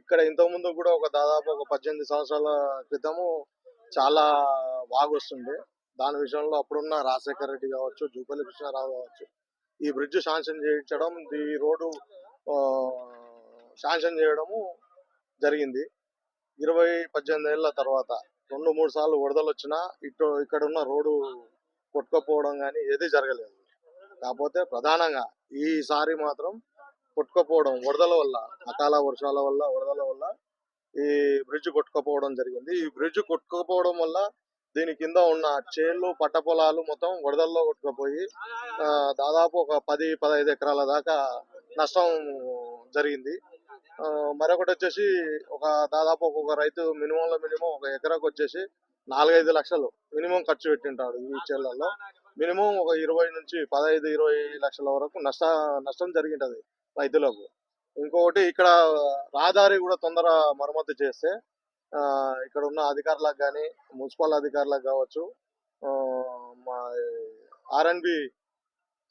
ఇక్కడ ఇంతకుముందు కూడా దాదాపు ఒక 18 సంవత్సరాల క్రితము చాలా వాగు వస్తుండే. దాని విషయంలో అప్పుడున్న రాజశేఖర రెడ్డి కావచ్చు, జూపల్లి కృష్ణారావు కావచ్చు, ఈ బ్రిడ్జ్ శాంక్షన్ చేయించడం, ఈ రోడ్డు శాంక్షన్ చేయడము జరిగింది. 18 ఏళ్ల తర్వాత 2-3 సార్లు వరదలు వచ్చినా ఇక్కడ ఉన్న రోడ్డు కొట్టుకపోవడం కానీ ఏది జరగలేదు. కాకపోతే ప్రధానంగా ఈసారి మాత్రం కొట్టుకపోవడం, వరదల వల్ల, అకాల వర్షాల వల్ల, వరదల వల్ల ఈ బ్రిడ్జ్ కొట్టుకపోవడం జరిగింది. ఈ బ్రిడ్జ్ కొట్టుకపోవడం వల్ల దీని కింద ఉన్న చేళ్లు, పంట పొలాలు మొత్తం వరదల్లో కొట్టుకుపోయి దాదాపు ఒక 10-15 ఎకరాల దాకా నష్టం జరిగింది. మరొకటి వచ్చేసి దాదాపు ఒక్కొక్క రైతు మినిమం ఒక ఎకరాకు వచ్చేసి 4-5 లక్షలు మినిమం ఖర్చు పెట్టింటాడు. ఈ చేళ్లలో మినిమం ఒక 15-20 లక్షల వరకు నష్టం జరిగింటది రైతులకు. ఇంకొకటి, ఇక్కడ రహదారి కూడా తొందర మరమ్మతు చేస్తే ఇక్కడ ఉన్న అధికారులకు కానీ, మున్సిపల్ అధికారులకు కావచ్చు, మా R&B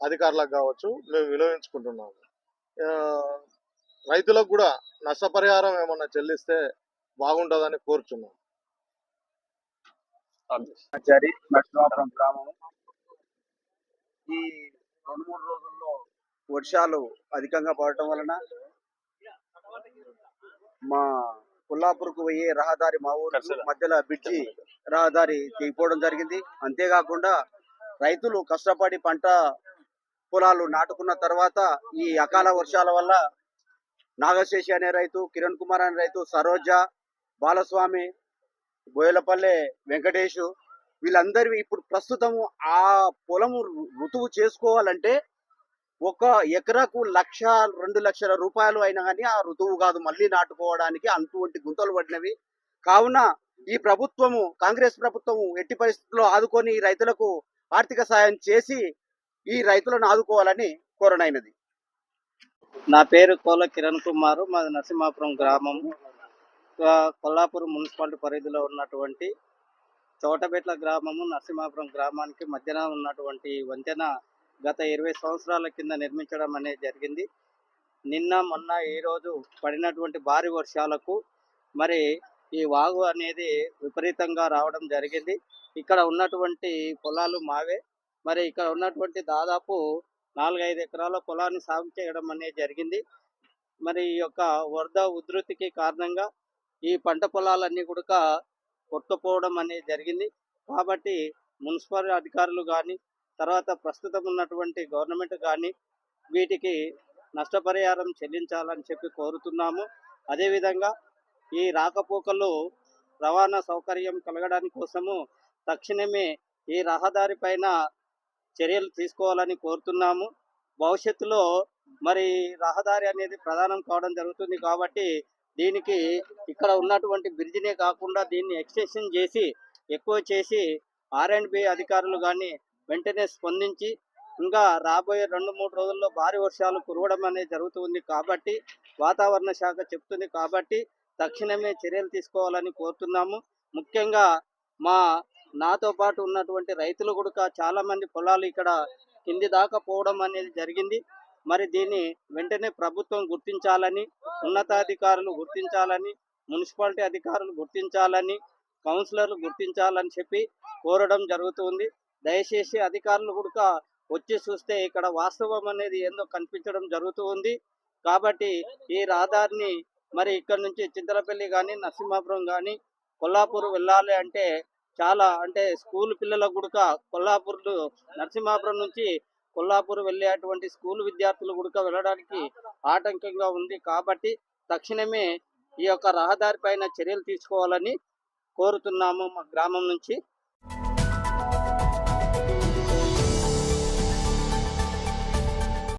అధికారులకు కావచ్చు మేము వినియోగించుకుంటున్నాము. రైతులకు కూడా నష్టపరిహారం ఏమన్నా చెల్లిస్తే బాగుంటుందని కోరుచున్నాం. నరసింహాపురం గ్రామం ఈ 2-3 రోజుల్లో వర్షాలు అధికంగా పడటం వలన మా కొల్లాపూర్కు పోయే రహదారి, మా ఊరు మధ్యలో బ్రిడ్జి రహదారి తెగిపోవడం జరిగింది. అంతేకాకుండా రైతులు కష్టపడి పంట పొలాలు నాటుకున్న తర్వాత ఈ అకాల వర్షాల వల్ల నాగశేషి అనే రైతు, కిరణ్ కుమార్ అనే రైతు, సరోజ, బాలస్వామి, బోయలపల్లె వెంకటేష్, వీళ్ళందరివి ఇప్పుడు ప్రస్తుతం ఆ పొలము ఋతువు చేసుకోవాలంటే 1 ఎకరాకు 1-2 లక్షల రూపాయలు అయినా కానీ ఆ ఋతువు కాదు మళ్ళీ నాటుకోవడానికి, అటువంటి గుంతలు పడినవి. కావున ఈ ప్రభుత్వము, కాంగ్రెస్ ప్రభుత్వము ఎట్టి పరిస్థితుల్లో ఆదుకొని రైతులకు ఆర్థిక సాయం చేసి ఈ రైతులను ఆదుకోవాలని కోరనైనది. నా పేరు కోల కిరణ్ కుమార్, మాది నరసింహాపురం గ్రామము. కొల్లాపూర్ మున్సిపాలిటీ పరిధిలో ఉన్నటువంటి చోటబెట్ల గ్రామము, నరసింహాపురం గ్రామానికి మధ్యన ఉన్నటువంటి వంతెన గత 20 సంవత్సరాల కింద నిర్మించడం అనేది జరిగింది. నిన్న మొన్న ఈరోజు పడినటువంటి భారీ వర్షాలకు మరి ఈ వాగు అనేది విపరీతంగా రావడం జరిగింది. ఇక్కడ ఉన్నటువంటి పొలాలు మావే. మరి ఇక్కడ ఉన్నటువంటి దాదాపు 4-5 ఎకరాల పొలాన్ని సాగు చేయడం అనేది జరిగింది. మరి ఈ యొక్క వరద ఉధృతికి కారణంగా ఈ పంట పొలాలన్నీ కూడా కొట్టుకుపోవడం అనేది జరిగింది. కాబట్టి మున్సిపల్ అధికారులు కానీ, తర్వాత ప్రస్తుతం ఉన్నటువంటి గవర్నమెంట్ కానీ వీటికి నష్టపరిహారం చెల్లించాలని చెప్పి కోరుతున్నాము. అదేవిధంగా ఈ రాకపోకలు రవాణా సౌకర్యం కలగడానికి కోసము తక్షణమే ఈ రహదారి పైన చర్యలు తీసుకోవాలని కోరుతున్నాము. భవిష్యత్తులో మరి రహదారి అనేది ప్రధానం కావడం జరుగుతుంది కాబట్టి దీనికి ఇక్కడ ఉన్నటువంటి బ్రిడ్జినే కాకుండా దీన్ని ఎక్స్టెన్షన్ చేసి ఎక్కువ చేసి R&B అధికారులు కానీ వెంటనే స్పందించి ఇంకా రాబోయే 2-3 రోజుల్లో భారీ వర్షాలు కురవడం అనేది జరుగుతుంది కాబట్టి, వాతావరణ శాఖ చెప్తుంది కాబట్టి తక్షణమే చర్యలు తీసుకోవాలని కోరుతున్నాము. ముఖ్యంగా నాతో పాటు ఉన్నటువంటి రైతులు కూడా చాలామంది పొలాలు ఇక్కడ కింది దాకా పోవడం అనేది జరిగింది. మరి దీన్ని వెంటనే ప్రభుత్వం గుర్తించాలని, ఉన్నతాధికారులు గుర్తించాలని, మున్సిపాలిటీ అధికారులు గుర్తించాలని, కౌన్సిలర్లు గుర్తించాలని చెప్పి కోరడం జరుగుతుంది. దయచేసి అధికారులు కూడా వచ్చి చూస్తే ఇక్కడ వాస్తవం అనేది ఏందో కనిపించడం జరుగుతుంది. కాబట్టి ఈ రహదారిని మరి ఇక్కడ నుంచి చింతలపల్లి కానీ, నరసింహాపురం కానీ, కొల్లాపూర్ వెళ్ళాలి అంటే చాలా, అంటే స్కూల్ పిల్లలకు కూడా కొల్లాపూర్లు, నరసింహాపురం నుంచి కొల్లాపూర్ వెళ్ళేటువంటి స్కూల్ విద్యార్థులు కూడా వెళ్ళడానికి ఆటంకంగా ఉంది. కాబట్టి తక్షణమే ఈ యొక్క రహదారి పైన చర్యలు తీసుకోవాలని కోరుతున్నాము మా గ్రామం నుంచి.